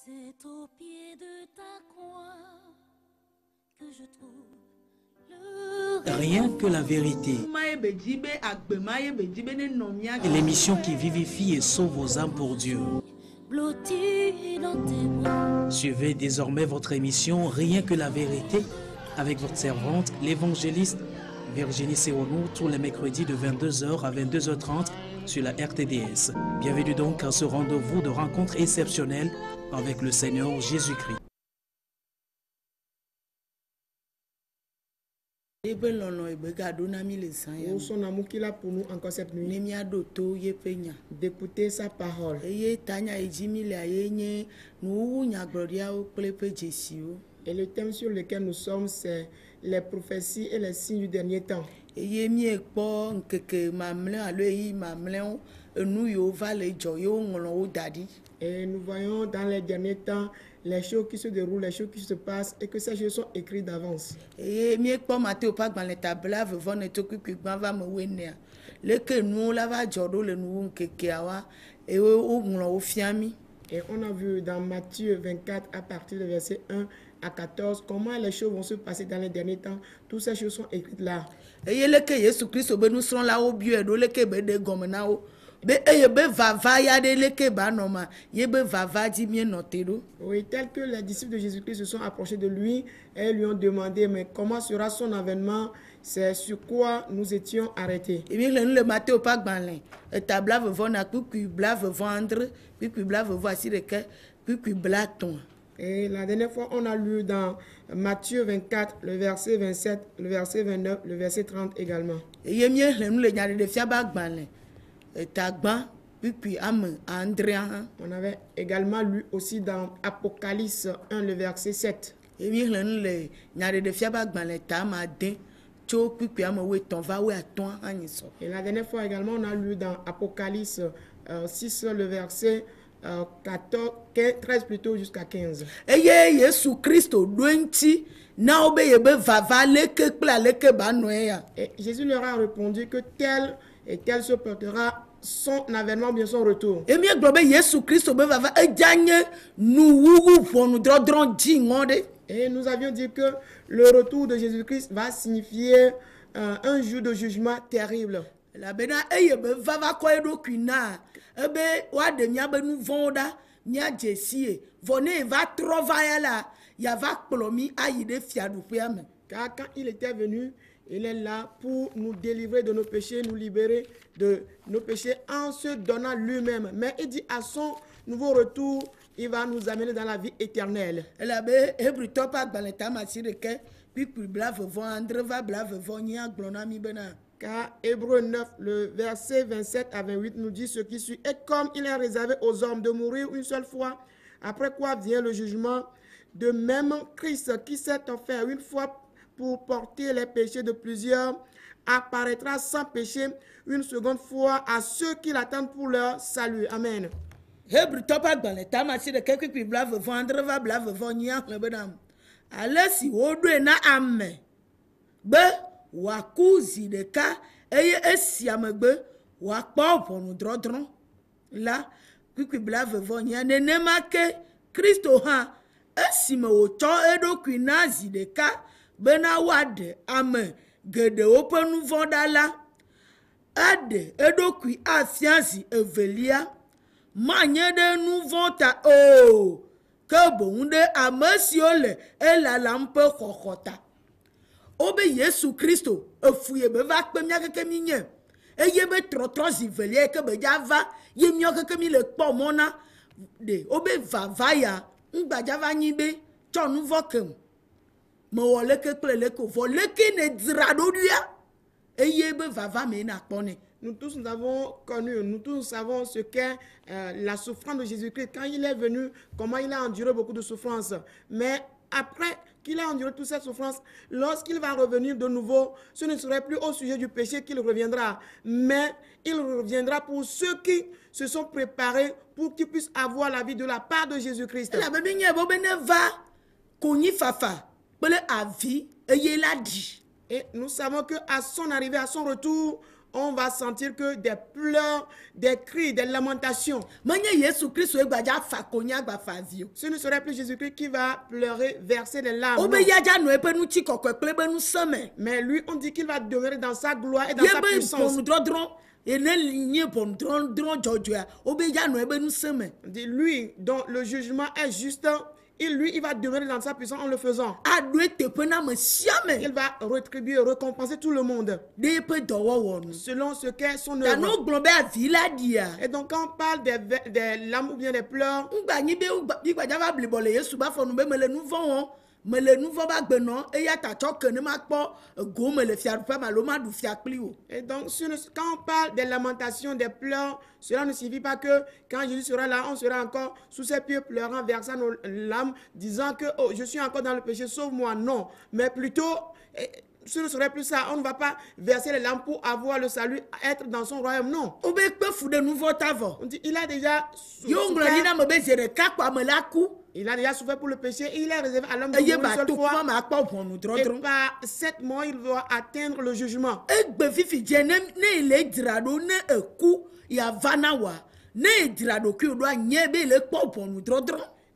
C'est au pied de ta croix que je trouve Rien que la vérité. L'émission qui vivifie et sauve vos âmes pour Dieu. blotti dans tes bras. Suivez désormais votre émission Rien que la vérité avec votre servante, l'évangéliste Virginie Seonou, tous les mercredis de 22h à 22h30 sur la RTDS. Bienvenue donc à ce rendez-vous de rencontre exceptionnelle avec le Seigneur Jésus-Christ. Son amour qu'il a pour nous encore cette nuit, d'écouter sa parole. Et le thème sur lequel nous sommes, c'est les prophéties et les signes du dernier temps. Et nous voyons dans les derniers temps les choses qui se déroulent, les choses qui se passent et que ces choses sont écrites d'avance. Et on a vu dans Matthieu 24 à partir du verset 1 à 14 comment les choses vont se passer dans les derniers temps. Toutes ces choses sont écrites là. Oui, tel que les disciples de Jésus-Christ se sont approchés de lui et lui ont demandé mais comment sera son avènement, c'est sur quoi nous étions arrêtés. Et la dernière fois, on a lu dans Matthieu 24, le verset 27, le verset 29, le verset 30 également. On avait également lu aussi dans Apocalypse 1, le verset 7. Et la dernière fois également, on a lu dans Apocalypse 6, le verset 13 plutôt jusqu'à 15. Et Jésus leur a répondu que tel et tel se portera son avènement, bien son retour. Et nous avions dit que le retour de Jésus-Christ va signifier un jour de jugement terrible. Car quand il était venu, il est là pour nous délivrer de nos péchés, nous libérer de nos péchés en se donnant lui-même. Mais il dit à son nouveau retour, il va nous amener dans la vie éternelle. Car Hébreux 9, le verset 27 à 28 nous dit ce qui suit. Et comme il est réservé aux hommes de mourir une seule fois, après quoi vient le jugement, de même Christ qui s'est offert une fois pour porter les péchés de plusieurs, apparaîtra sans péché une seconde fois à ceux qui l'attendent pour leur salut. Amen. Wakuzi de ka eye esiamegbe wakpo ponudrodron la kwikwi blave vonya nenema ke Kristo ha esime wocho edokwi na zideka bena wade ame gede openu vondala ade edokwi afianzi evelia manye de nu vonta o ke bonde amesiole elala mpe kokota Obe Yesu Christo, efuye be va kpe mia keke mi nye. Eye be trotro zivelie ke be java, ye mio keke mi le kpo mona. De, obe va ya, ngba java nyibe, chonu vokem. Me wole ke kple leko, vole ke ne drado duya. Eye be va me na kpone. Nous tous nous avons connu, nous tous savons ce qu'est la souffrance de Jésus-Christ. Quand il est venu, comment il a enduré beaucoup de souffrances. Mais après qu'il a enduré toute cette souffrance, lorsqu'il va revenir de nouveau, ce ne serait plus au sujet du péché qu'il reviendra, mais il reviendra pour ceux qui se sont préparés pour qu'ils puissent avoir la vie de la part de Jésus-Christ. Et nous savons qu'à son arrivée, à son retour, on va sentir que des pleurs, des cris, des lamentations. Ce ne serait plus Jésus-Christ qui va pleurer, verser des larmes. Mais lui, on dit qu'il va demeurer dans sa gloire et dans sa puissance. Lui, dont le jugement est juste, il va demeurer dans sa puissance en le faisant. Il va rétribuer, récompenser tout le monde selon ce qu'est son œuvre. Et donc quand on parle des larmes ou bien des pleurs, et donc quand on parle des lamentations, des pleurs, cela ne signifie pas que quand Jésus sera là, on sera encore sous ses pieds pleurant, versant nos larmes, disant que oh, je suis encore dans le péché, sauve-moi. Non, mais plutôt ce ne serait plus ça. On ne va pas verser les larmes pour avoir le salut, être dans son royaume. Non. On dit, il a déjà il a déjà souffert pour le péché et il est réservé à l'homme de une seule fois. Et par cette mort, il va atteindre le jugement.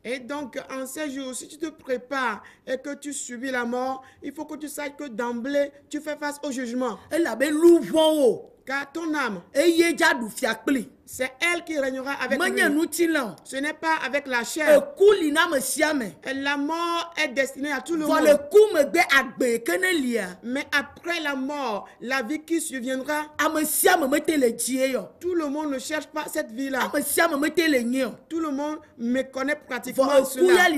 Et donc, en ces jours, si tu te prépares et que tu subis la mort, il faut que tu saches que d'emblée, tu fais face au jugement. Car ton âme, c'est elle qui régnera avec lui. Ce n'est pas avec la chair. Et la mort est destinée à tout le monde. Mais après la mort, la vie qui surviendra, tout le monde ne cherche pas cette vie-là. Tout le monde me connaît pratiquement cela.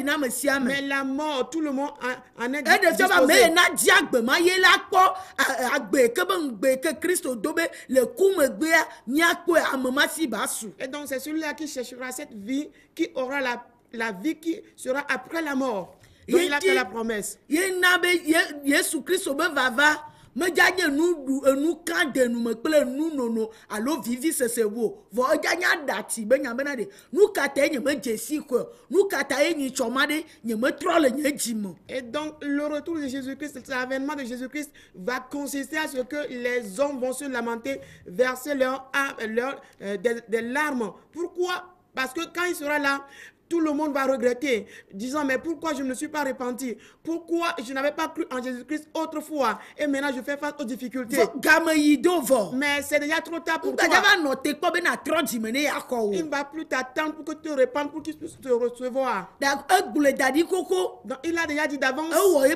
Mais la mort, tout le monde en est disposé. Et donc c'est celui-là qui cherchera cette vie, qui aura la vie qui sera après la mort. Donc il a fait la promesse. Et donc le retour de Jésus-Christ, l'avènement de Jésus-Christ va consister à ce que les hommes vont se lamenter, verser des larmes. Pourquoi? Parce que quand il sera là, tout le monde va regretter, disant mais pourquoi je ne me suis pas repenti? Pourquoi je n'avais pas cru en Jésus-Christ autrefois et maintenant je fais face aux difficultés? Mais c'est déjà trop tard pour toi. Il ne va plus t'attendre pour que tu te répandes, pour qu'il puisse te recevoir. Donc, il a déjà dit d'avance. Il a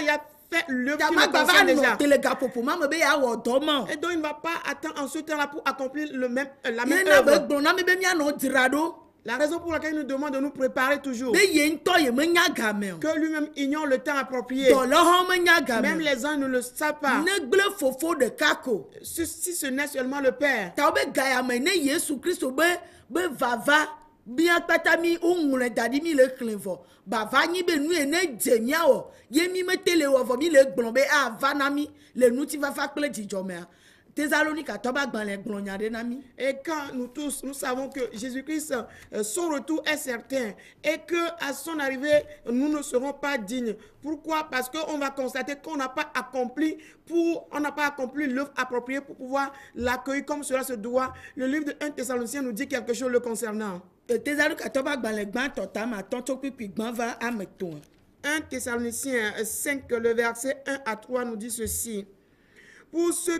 déjà fait le qui le concerne déjà. Et donc il ne va pas attendre en ce temps-là pour accomplir la même œuvre. La raison pour laquelle il nous demande de nous préparer toujours. Que lui-même ignore le temps approprié. Même les uns ne le savent pas. Si ce n'est seulement le Père. Bien patami ongule dadimi le clevo bava ni benu ene deniao yemi metele wo mi le glombe a vanami le nuti va fa kle dijomea Thessalonica toba gban le glonya de nami. Et quand nous tous nous savons que Jésus-Christ son retour est certain et que à son arrivée nous ne serons pas dignes. Pourquoi? Parce qu'on va constater qu'on n'a pas accompli l'œuvre appropriée pour pouvoir l'accueillir comme cela se doit. Le livre de 1 Thessaloniciens nous dit quelque chose le concernant. 1 Thessaloniciens 5, le verset 1 à 3 nous dit ceci. Pour ce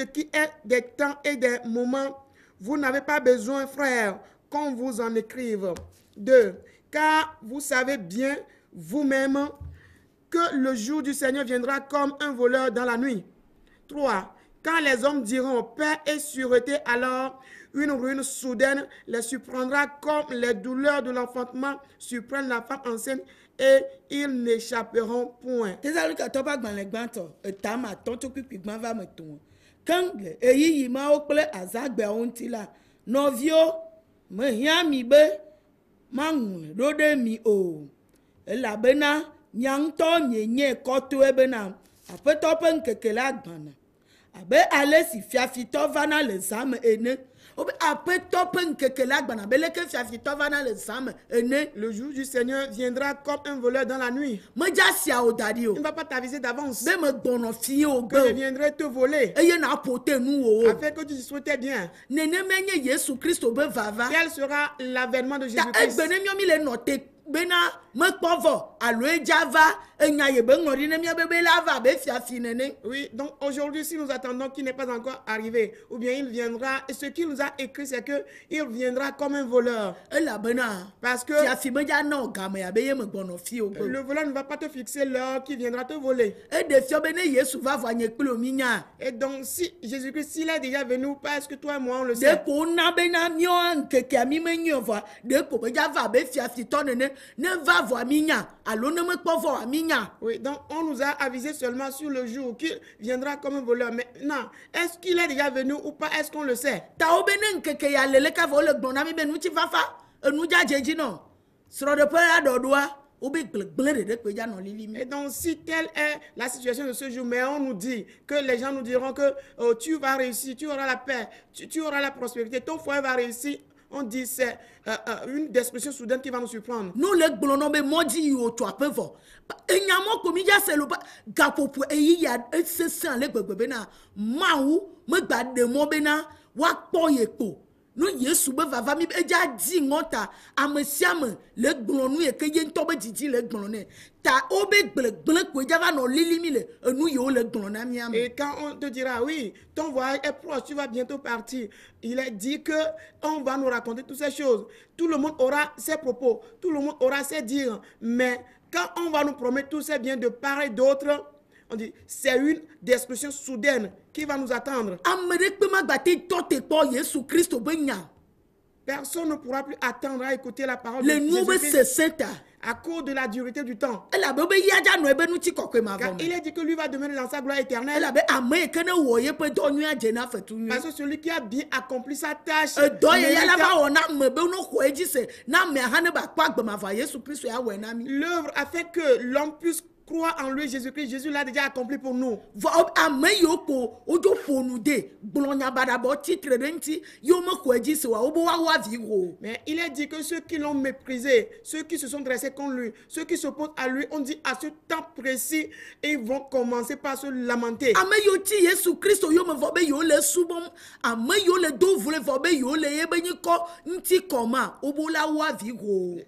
qui est des temps et des moments, vous n'avez pas besoin, frères, qu'on vous en écrive. 2. Car vous savez bien vous-même que le jour du Seigneur viendra comme un voleur dans la nuit. 3. Quand les hommes diront paix et sûreté, alors une ruine soudaine les surprendra comme les douleurs de l'enfantement surprennent la femme enceinte et ils n'échapperont point. Le jour du Seigneur viendra comme un voleur dans la nuit. Il ne va pas t'aviser d'avance que je viendrai te voler afin que tu te souhaitais bien. Quel sera l'avènement de Jésus-Christ? Bena me kpɔvɔ alo edzava enya ye be ŋɔri ne mia bebe la va be fiafi nene. Oui, donc aujourd'hui, si nous attendons qu'il n'est pas encore arrivé, ou bien il viendra, et ce qu'il nous a écrit, c'est que il viendra comme un voleur. Parce que fiafi me ja no game ya be ye me gbɔnɔ fi o. Le voleur ne va pas te fixer l'heure qui viendra te voler. Et de fio bene Yesu va va nye kplo minya. Et donc si Jésus-Christ s'il est déjà venu, parce que toi et moi on le De sait. ko na bena mio nkeke ami me nyo va de ko be ja va be fiafi to nene ne va vo minya alo ne me kpɔvɔ minya. Oui, donc on nous a avisé seulement sur le jour qu'il viendra comme un voleur. Mais non, est-ce qu'il est déjà venu ou pas? Est-ce qu'on le sait? Ta obene nkeke ya lele ka vo le gbona mi be nu ti fafa enu ja jeji no. Sro de pe la dodoa obe gble de pe ja no lili mi. Et donc si telle est la situation de ce jour, mais on nous dit que les gens nous diront que tu vas réussir, tu auras la paix, tu auras la prospérité, ton foyer va réussir. On dit c'est une destruction soudaine qui va nous surprendre. Nous les glonon be modi yo to apevo. Enyamo komija se lo gapopo eyi ya sesan le gbegbe na mawu me gba de mo be na wa po yepo. No Yesu be vava mi eja di ngota amesiam le glonu e ke ye nto be didi le glonu ta obe gble ko ja va no lili mi le enu yo le glonu mi am. Et quand on te dira oui, ton voyage est proche, tu vas bientôt partir. Il est dit que on va nous raconter toutes ces choses. Tout le monde aura ses propos, tout le monde aura ses dires, mais quand on va nous promettre tous ces biens de part et d'autre, on dit c'est une destruction soudaine qui va nous attendre. Personne ne pourra plus attendre à écouter la parole de Jésus-Christ à cause de la durée du temps. Car il est dit que lui va demeurer dans sa gloire éternelle. Parce que celui qui a bien accompli sa tâche, l'œuvre a fait que l'homme puisse croire en lui, Jésus-Christ. Jésus l'a déjà accompli pour nous. Mais il est dit que ceux qui l'ont méprisé, ceux qui se sont dressés contre lui, ceux qui s'opposent à lui, on dit à ce temps précis, ils vont commencer par se lamenter.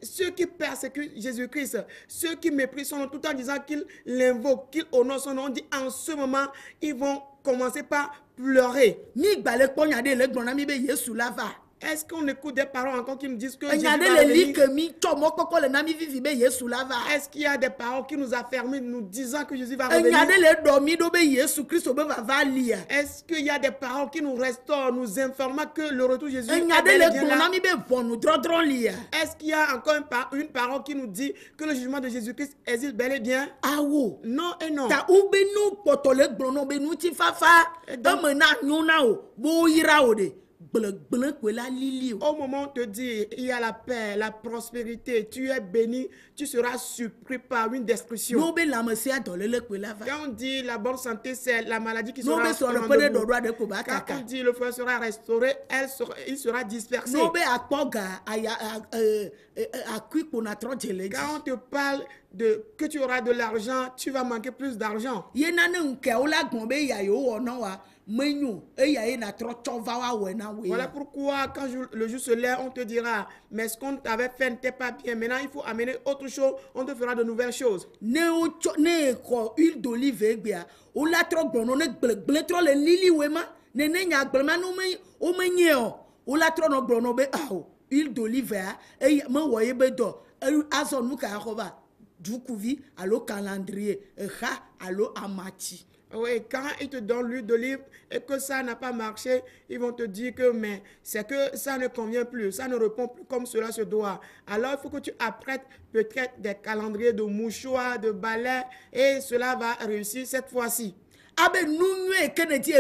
Ceux qui persécutent Jésus-Christ, ceux qui méprisent son nom tout en disant qu'ils l'invoquent, qu'ils honorent son nom, on dit en ce moment, ils vont commencer par pleurer. Est-ce qu'on écoute des paroles encore qui nous disent que Jésus va revenir? Est-ce qu'il y a des paroles qui nous affermissent, nous disant que Jésus va revenir? Est-ce qu'il y a des paroles qui nous restaurent, nous informant que le retour de Jésus est bel et bien là? Est-ce qu'il y a encore une parole qui nous dit que le jugement de Jésus-Christ existe bel et bien? Non et non. Au moment où on te dit il y a la paix, la prospérité, tu es béni, tu seras surpris par une destruction. Quand on dit la bonne santé, c'est la maladie qui sera restaurée. Quand on dit le feu sera restauré, il sera dispersé. Quand on te parle de que tu auras de l'argent, tu vas manquer plus d'argent. Voilà pourquoi quand le jour se lève, on te dira, mais ce qu'on t'avait fait n'était pas bien. Maintenant, il faut amener autre chose. On te fera de nouvelles choses. Huile d'olive allo calendrier allo amati. Oui, quand ils te donnent l'huile d'olive et que ça n'a pas marché, ils vont te dire que mais c'est que ça ne convient plus, ça ne répond plus comme cela se doit. Alors il faut que tu apprêtes peut-être des calendriers de mouchoirs, de balais et cela va réussir cette fois-ci. abe nunwe keneti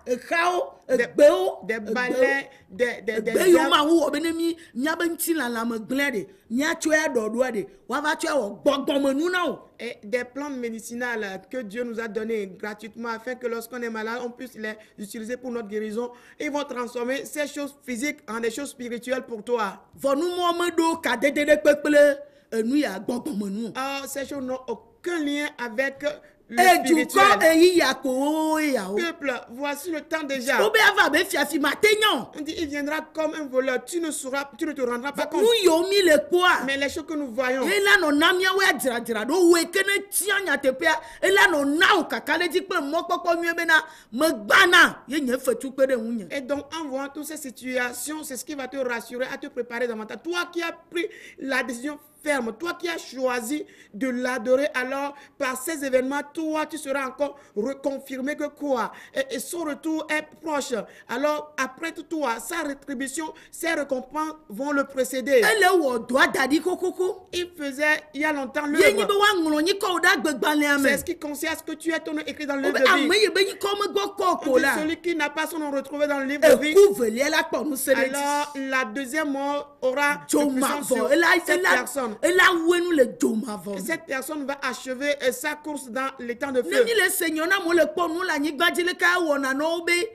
ekao des egbeo balais, des egbeyo ma wo obenemi nyabe ntila la me glede nya choya dodo de wa va choya wo gbogbom nu na o. Et des plantes médicinales que Dieu nous a données gratuitement afin que lorsqu'on est malade, on puisse les utiliser pour notre guérison. Ils vont transformer ces choses physiques en des choses spirituelles pour toi. Vonu mo me do ka dedede pepele enu ya gbogbom nu. Ah, ces choses n'ont aucun lien avec le E du ko spirituel. eyi ya ko ya o. Peuple, voici le temps déjà. Obe ava be fiafi matenyon. On dit, il viendra comme un voleur. Tu ne te rendras pas compte. Nu yo mi le kwa. Mais les choses que nous voyons, Ela no namia we adira do we kene tianya tepea ela no na o kakale di pe mo popo nwe be na me gbana ye nye fetu pe de hunye. et donc en voyant toutes ces situations, c'est ce qui va te rassurer, à te préparer davantage. Toi qui as pris la décision ferme, toi qui as choisi de l'adorer, alors par ces événements, toi tu seras encore reconfirmé que quoi? Et son retour est proche. Alors après tout, toi, sa rétribution, ses récompenses vont le précéder. Ele wo do adadi kokoko. Il faisait il y a longtemps Ye nyi be l'œuvre. wa nglo nyi ko da gbegbale C'est ame. ce qui consiste à ce que tu aies ton nom écrit dans le livre Obe de ame vie. ye be nyi ko me gbo On koko dit, la. celui qui n'a pas son nom retrouvé dans le livre de vie, Eku veli ela po nu sereti. alors la deuxième mort aura une Joma puissance vo sur cette personne. ela wenu le joma vo. Cette personne va achever sa course dans les temps de feu. Nemi le seigneur na mo le po nu la nyi gbaji le ka wona no be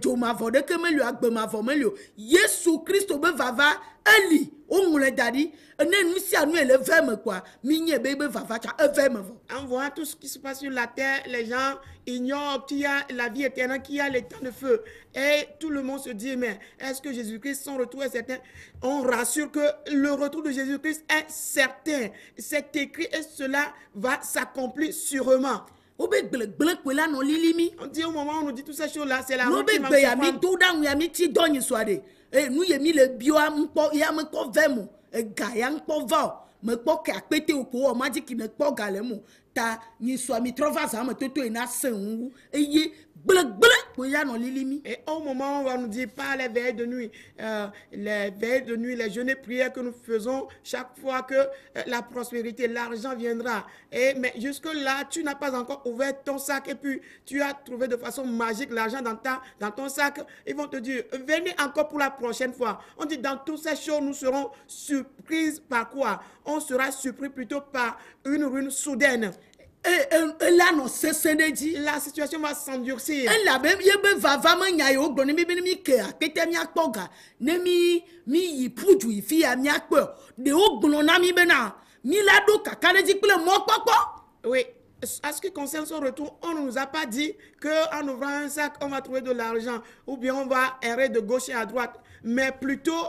joma vo de ke me lu agbema vo me lu. Yesu Christo be vava eli o ngule dadi ne nu si anu ele veme quoi. Mi nye be vava cha veme vo. En voyant tout ce qui se passe sur la terre, les gens ignorent qu'il y a la vie éternelle, qu'il y a les temps de feu. Et tout le monde se dit, mais est-ce que Jésus-Christ, son retour est certain? On rassure que le retour de Jésus-Christ est certain. C'est écrit et cela va s'accomplir sûrement. Obe gble kwela no lilimi. On dit au moment où on nous dit toutes ces choses-là, c'est la No honte be qui va gbe nous ya mi surprendre. do da ya mi ti donyi swade. Nu ye mi le bio am po ya me ko vemo. Ga ya npo va. Me po ke akpete oko o ma ji ki ne po gale mu. Ta ni so mi trova za me toto ina senwu. Eye gble ko ya no lilimi. Et au moment où on va nous dire pas les veilles de nuit, les jeûnes et prières que nous faisons chaque fois que la prospérité, l'argent viendra. Mais jusque-là, tu n'as pas encore ouvert ton sac et puis tu as trouvé de façon magique l'argent dans ton sac. Ils vont te dire, venez encore pour la prochaine fois. On dit, dans toutes ces choses, nous serons surprises par quoi? On sera surpris plutôt par une ruine soudaine. La no seseneji. La situation va s'endurcir. La be ye be vava me nya yo gbo ni bi mi ke akete mi akpoga. Ne mi yi puju ifi ya mi akpo. De o gbo na mi be na. Mi la do kakale ji pele mo popo. Oui. À ce qui concerne son retour, on ne nous a pas dit qu'en ouvrant un sac, on va trouver de l'argent ou bien on va errer de gauche et à droite. Mais plutôt,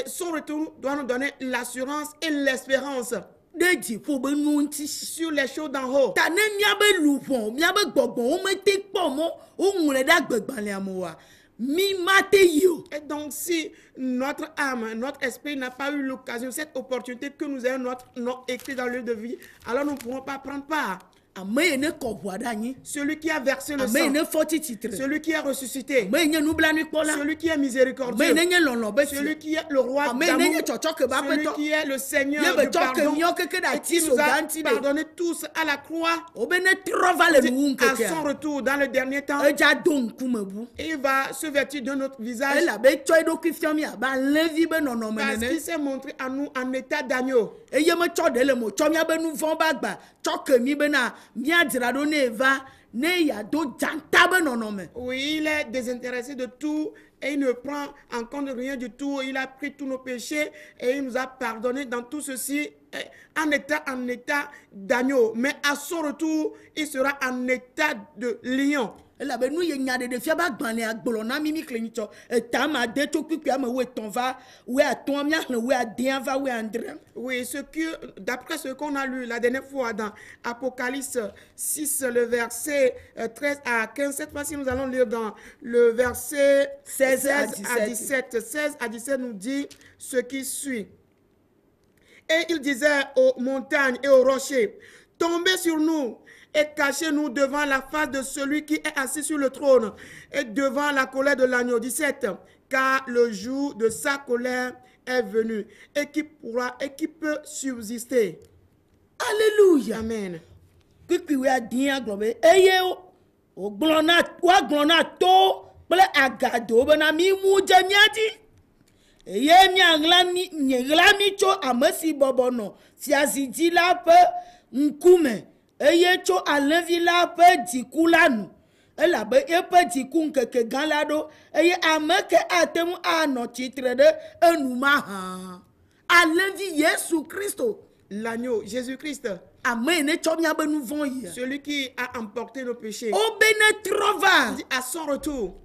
son retour doit nous donner l'assurance et l'espérance Deji fo be nu nti. sur les choses d'en haut. Ta ne mia be lupon, mia be gbogbon, o me te po mo, o nwure da gbegbale amowa. Mi mate yo. Et donc, si notre âme, notre esprit n'a pas eu l'occasion, cette opportunité que nous ayons notre nom écrit dans le livre de vie, alors nous ne pourrons pas prendre part. Ame ne ko boada ni. Celui qui a versé le Ame sang, ne foti titre. celui qui a ressuscité, Ame ne nubla ni pola. celui qui est Ame miséricordieux, ne nye lolo be celui qui est le roi Ame d'amour, ne chocho ke ba celui peto. qui est le Seigneur Ye be du choke pardon, mio keke da et qui ti nous so a ganti de. pardonné tous à la croix. Obe ne trova le nu À nkeke. son retour dans le dernier temps, Eja don kumebu. il va se vêtir de notre visage Ela be choi do Christian mi aba levi be nono parce qu'il menene. s'est montré à nous en état d'agneau. Eye me cho de le mo cho mi abe nu von bagba. Choke mi be na mi adira do ne va ne ya do janta be nono me. Oui, il est désintéressé de tout et il ne prend en compte rien du tout. Il a pris tous nos péchés et il nous a pardonné dans tout ceci en état d'agneau. Mais à son retour, il sera en état de lion. Ela be nu ye nya de fia ba gbanle agbolo na mi kleni cho. Ta ma de to pipi am we ton va, we aton mi ahlen we adin va we andre. Oui, d'après ce qu'on a lu la dernière fois dans Apocalypse 6, le verset 13 à 15, cette fois-ci nous allons lire dans le verset 16 à 17. 16 à 17 nous dit ce qui suit. Et il disait aux montagnes et aux rochers, tombez sur nous et cachez-nous devant la face de celui qui est assis sur le trône et devant la colère de l'agneau. 17. Car le jour de sa colère est venu et qui peut subsister. Alléluia. Amen. Pipi we adin aglobe. Eye o. o glona wa glona to ple agado bena mi mu je miati eye mi angla mi cho amesi bobono fiazidi la pe nkume eye cho alenvi la pe dikulanu ela be e pe dikun keke gan la do eye ameke atemu ano titre de enuma ha alenvi Yesu Christo l'agneau Jésus-Christ, amene cho mia be nu von yi celui qui a emporté nos péchés. o bene trova À son retour,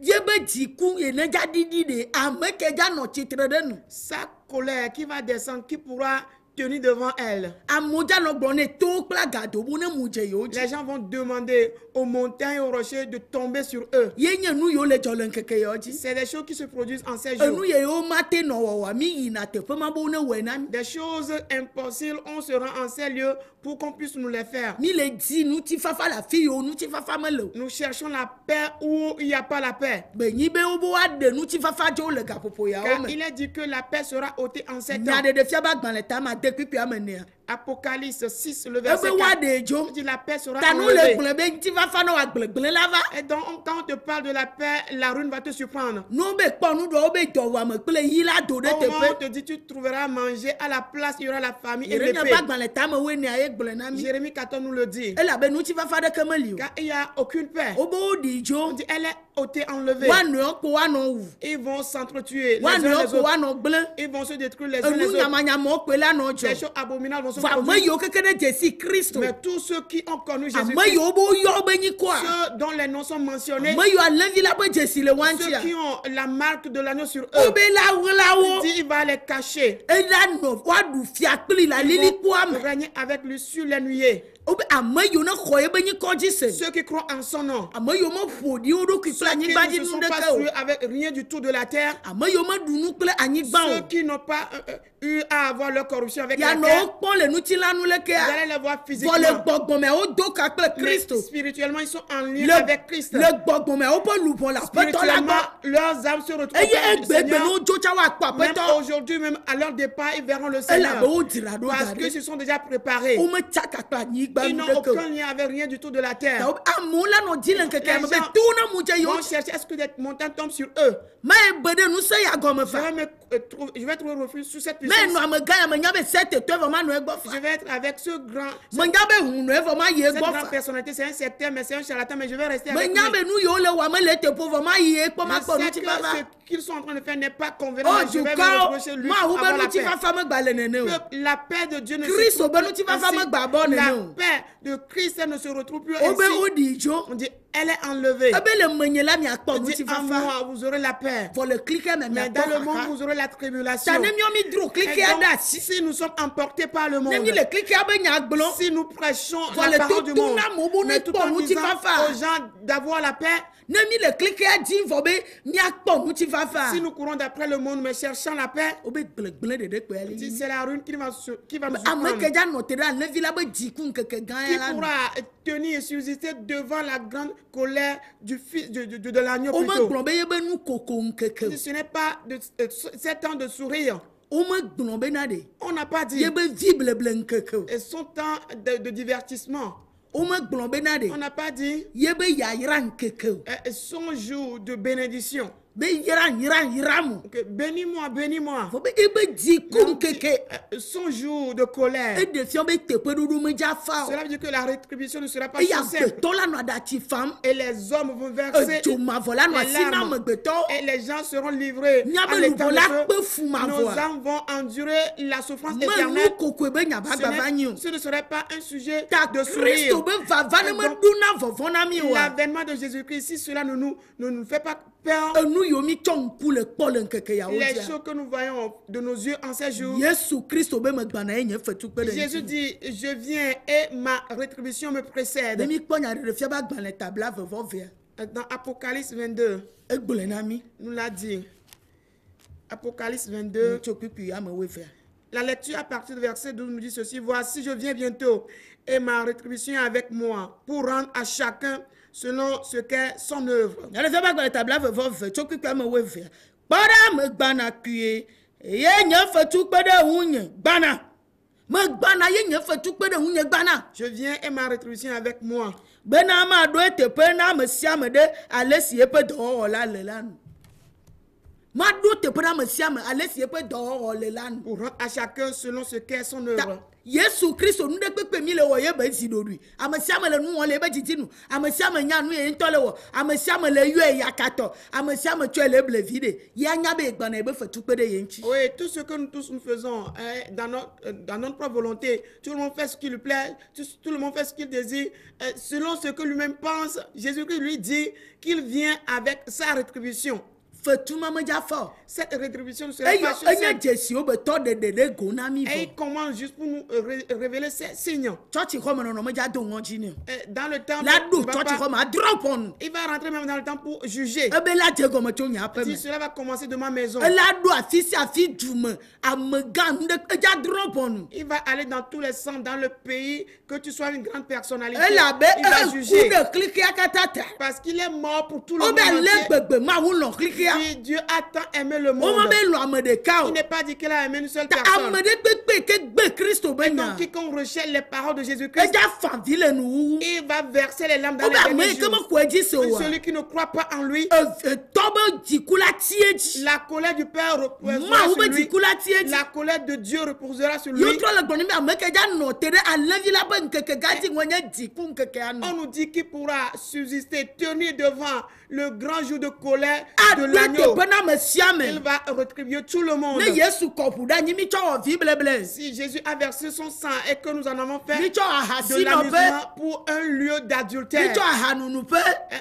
yebe dikun ene jadidi de ameke ja no titre de nu sa colère qui va descendre, qui pourra tenir devant elle. amoja no gbone to kla gado bu ne muje yo Les gens vont demander aux montagnes et aux rochers de tomber sur eux. yenye nu yo le jolen keke yo ji C'est des choses qui se produisent en ces enu jours. ye yo mate no wa mi yina te pe ma bo ne wena Des choses impossibles, on se rend en ces lieux pour qu'on puisse nous les faire. mi le di nu ti fafa la fi yo nu ti fafa me le Nous cherchons la paix où il n'y a pas la paix. be nyi be obo ade nu ti fafa jo le gapopo ya o Car me il est dit que la paix sera ôtée en ces temps. nya de fia ba gban le ta ma de pipi amene Apocalypse 6, le e verset be wa 4. de jo Il dit la paix sera ta nu le enlevée. gble be ti fafa no wa gble lava Et donc, quand on te parle de la paix, la ruine va te surprendre. no be po nu do be do wa me ple yi la do de Au te moment où on pe te dit tu trouveras à manger, à la place, il y aura la famille et ere nya l'épée. ba gban le ta me we ni aye gble na mi Jérémie 14 nous le dit. e la be nu ti fafa de kemeli o Car il n'y a aucune paix. obo di On jo dit elle est ôtée, enlevée. wa no ko wa no wu Ils vont s'entretuer les wa uns no les ko wa autres. no gble Ils vont se détruire les uns les enu autres. nyama nyama o pe la no jo Les choses abominables vont se va me produire. yo kekere Jésus Christ Mais tous ceux qui ont connu ame Jésus-Christ, yo bo yo be nyi kwa ceux dont les noms sont mentionnés, ame yo alenvi la be Jésus le ceux wantia qui ont la marque de l'agneau sur eux, obe la il wo dit il va les cacher. e la no wa du fia kpli la lili Ils kwa vont me régner avec lui sur les nuées. obe ame yo na ko e be nyi ko jise Ceux qui croient en son nom, ame yo mo fodi o do ki ceux kpla qui nyi ba ne ji se nu sont de pas ka o souillés avec rien du tout de la terre, ame yo ma du nu kple anyi ba ceux o qui n'ont pas eu à avoir leur corruption avec ya la no terre, kpon le nu ti la nu le ke vous a allez les voir vo physiquement. le gbogbo me o do ka kple Mais Christo spirituellement, ils sont en lien avec Christ. le gbogbo me o po lu bon la pe to la Spirituellement, gba leurs âmes se retrouvent eye auprès du egbe Seigneur. no jo cha wa pa pe Même to aujourd'hui, même à leur départ, ils verront le e la Seigneur. be o dira do Parce gare qu'ils se sont déjà préparés. o me chaka kpa nyi gba Ils nu n'ont de ke aucun lien avec rien du tout de la terre. amula no dile keke Les me be gens tu na mu je Ils yo vont chercher est-ce que des montagnes tombent sur eux. ma e bede nu se ya go me fa Je vais trouver refuge sous cette me puissance. no am ga ya me nya be set te to ma no e gbo Je fa vais être avec ce grand, me nya be hu no e ma ye cette gbo grande fa personnalité. C'est un secteur, mais c'est un charlatan. Mais je vais rester me avec nya lui. be nu yo le wa me le te po ma ye po ma Je po nu sais ti que fa fa ce qu'ils sont en train de faire n'est pas convenant. o Mais je du vais me ka retrouver chez lui ma pour hu be avoir nu la ti paix. fa fa me gba le nene o Que la paix de Dieu ne Christ se obe retrouve nu ti plus. fa fa me Ainsi, gba bo nene la o paix de Christ elle ne se retrouve plus o be o ainsi. di jo On dit, elle est enlevée. e be le menye la mi akpo On nu dit, ti fa en fa moi, vous aurez la paix. for le clique me mi Mais akpo dans le monde, fa vous aurez la tribulation. ta ne mi o mi dro clique Et donc, ada si si nous sommes emportés par le monde, ne mi le clique be nya gblon si nous prêchons Voilà, la parole tout- du tout monde, na mo bo ne mais tout kpɔ en nu ti disant fafa. aux gens d'avoir la paix, ne mi le clique di fo be mi akpo nu ti fa fa si nous courons d'après le monde, mais cherchant la paix, o be gble de pe ali c'est la ruine qui va nous ame surprendre. ke ja no te da ne vi la be di kun keke gan Qui ya la pourra tenir et subsister devant la grande colère du fils de l'agneau o me plutôt. gblon be ye be nu koko nkeke Ce n'est pas c'est temps de sourire. o me gblon be na de On n'a pas dit. ye be vi bleble nkeke Et son temps de divertissement. o me gblon be na de On n'a pas dit. ye be ya yira nkeke Son jour de bénédiction. be yira mu Que bénis-moi, bénis-moi. fo be e be di kun keke Son jour de colère. e de fi be te pe du me ja fa o Cela veut dire que la rétribution ne sera pas e ya si simple. gbeto la no da ti fam Et les hommes vont verser edzo ma vola no les si na larmes. me gbeto Et les gens seront livrés Nya à be l'état luvo la de pe feu. fu ma Nos voa âmes vont endurer la souffrance me éternelle. nu koko be nya ba Ce gba ni o ce ne serait pas un sujet ta de Christo sourire. be va ne Et me donc, du na vovo na mi wa l'avènement de Jésus-Christ, si cela ne nous fait pas peur, enu yo mi chon ku le kpo le nkeke ya o les dia choses que nous voyons de nos yeux en ces jours, Yesu Christo be me gba na enye fetu pe de Jésus dit, je viens et ma rétribution me précède. de mi kpo nya de fia ba gba le tabla vovo via Dans Apocalypse 22, e gbole na mi nous l'a dit. Apocalypse 22, cho pipi ya me we via la lecture à partir du verset 12 nous dit ceci, voici je viens bientôt et ma rétribution est avec moi pour rendre à chacun selon ce qu'est son œuvre. na de fia ba gba le tabla vovo via cho pipi ya me we via para me gba na kuye ye nya fetu pe de hunye gbana me gbana ye nya fetu pe de hunye gbana Je viens et ma rétribution est avec moi. bena ma do teƒe na ame sia ame ɖe ale si eƒe dɔwɔwɔ la le la nu. Ma do teƒe na ame sia ame ale si eƒe dɔwɔwɔ le la nu. Pour rendre à chacun selon ce qu'est son œuvre. Yesu Kristo nu de kpekpe mi le wɔ ye be zi ɖoɖui. Ame sia ame le nu wɔm le ebe dzidzi nu. Ame sia ame nya nu ye ŋutɔ le wɔ. Ame sia ame le yɔe yakatɔ. Ame sia ame tsɔe le blevi de. Ya nya be gbana ebe fetu kpe ɖe ye ŋuti. Oui, tout ce que nous tous nous faisons dans notre propre volonté, tout le monde fait ce qui lui plaît, tout le monde fait ce qu'il désire, selon ce que lui-même pense. Jésus-Christ lui dit qu'il vient avec sa rétribution. Cette rétribution ne sera pas sur et il commence juste pour nous révéler ces signes. Dans le temps, il va rentrer même dans le temps pour juger. Si cela va commencer de ma maison, il va aller dans tous les sens, dans le pays, que tu sois une grande personnalité. Il va juger. Parce qu'il est mort pour tout le monde entier. Dieu a tant aimé le monde. Il n'est pas dit qu'il a aimé une seule personne. Et donc, quiconque rejette les paroles de Jésus-Christ, il va verser les larmes dans les derniers jours. Celui qui ne croit pas en lui, la colère du Père reposera sur lui. La colère de Dieu reposera sur lui. On nous dit qu'il pourra subsister, tenir devant le grand jour de colère de l'agneau. Il va rétribuer tout le monde. Si Jésus a versé son sang et que nous en avons fait de l'amusement pour un lieu d'adultère,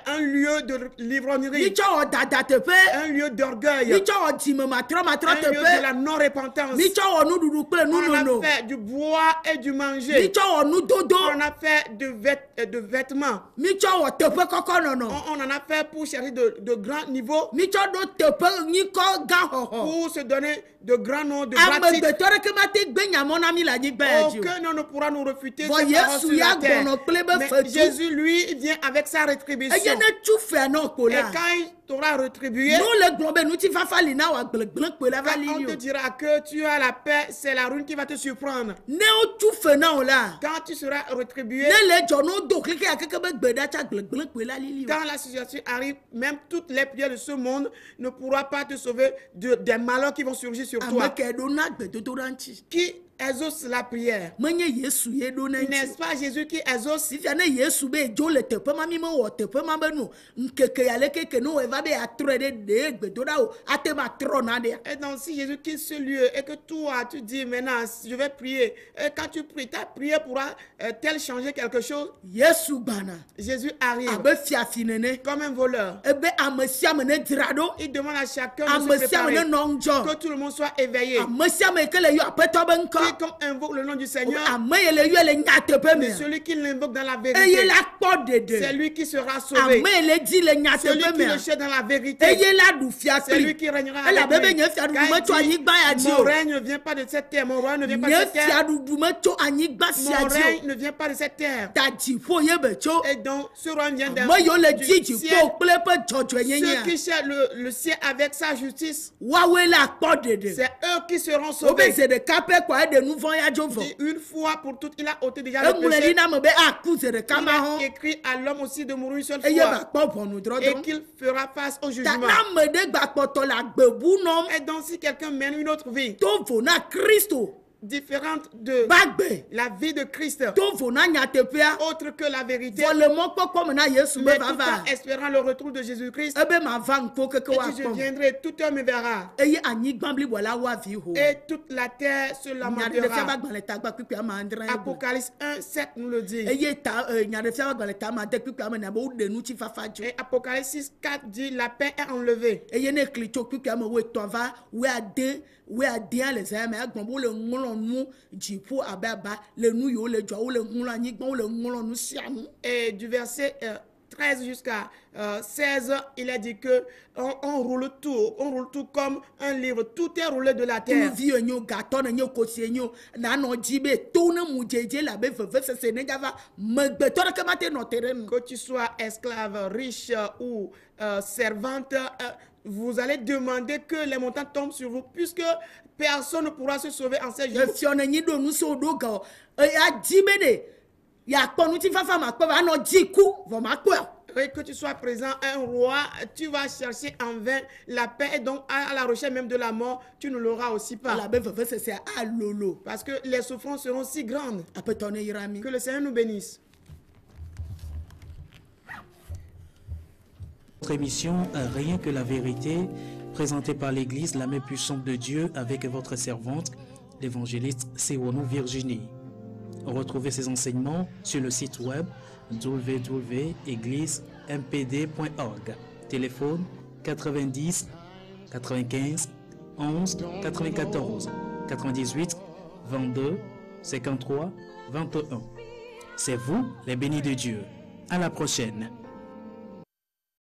un lieu de livrognerie, un lieu d'orgueil, un lieu de la non-repentance, on a fait du bois et du manger, on a fait de vêtements, on en a fait pour chercher de grands niveaux, pour se donner de grands noms, de grands titres. Aucun nom ne pourra nous refuter ces paroles sur la terre. Mais Jésus, lui, vient avec sa rétribution. Et quand il t'aura rétribué, quand on te dira que tu as la paix, c'est la ruine qui va te surprendre. Quand tu seras rétribué, quand la situation arrive, même toutes les prières de ce monde ne pourront pas te sauver des malheurs qui vont surgir sur toi. Qui exauce la prière? N'est-ce pas Jésus qui exauce? Et donc si Jésus quitte ce lieu et que toi tu dis maintenant je vais prier, et quand tu pries, ta prière pourra-t-elle changer quelque chose? Jésus arrive comme un voleur. Il demande à chacun de se préparer, que tout le monde soit éveillé. Quiconque invoque le nom du Seigneur, mais celui qui l'invoque dans la vérité, c'est lui qui sera sauvé. Celui qui le cherche dans la vérité, c'est lui qui régnera avec lui. Mon règne ne vient pas de cette terre, mon règne ne vient pas de cette terre, mon règne ne vient pas de cette terre. Et donc ce règne vient du ciel. Ceux qui cherchent le ciel avec sa justice, c'est eux qui seront sauvés. Une fois pour toutes, il a ôté déjà le péché. Il a écrit à l'homme aussi de mourir une seule fois et qu'il fera face au jugement. Et donc si quelqu'un mène une autre vie différente de la vie de Christ, autre que la vérité, mais tout en espérant le retour de Jésus-Christ, et je viendrai, tout homme me verra, et toute la terre se lamentera. Apocalypse 1:7 nous le dit. Et Apocalypse 6:4 dit la paix est enlevée. Et du verset 13 jusqu'à 16, il a dit que on roule tout comme un livre, tout est roulé de la terre. Que tu sois esclave, riche ou servante, vous allez demander que les montagnes tombent sur vous, puisque personne ne pourra se sauver en ces jours. ya kpɔ nuti fafa ma kpɔ va anɔ dzi ku vɔ ma kpɔ. Oui, que tu sois présent, un roi, tu vas chercher en vain la paix, et donc à la recherche même de la mort, tu ne l'auras aussi pas. La belle c'est à lolo. Parce que les souffrances seront si grandes. Que le Seigneur nous bénisse. Notre émission Rien que la vérité, présentée par l'Église, la main puissante de Dieu, avec votre servante, l'évangéliste Sewonou Virginie. Retrouvez ces enseignements sur le site web www.égliseMPD.org. Téléphone 90 95 11 94 98 22 53 21. C'est vous les bénis de Dieu. À la prochaine.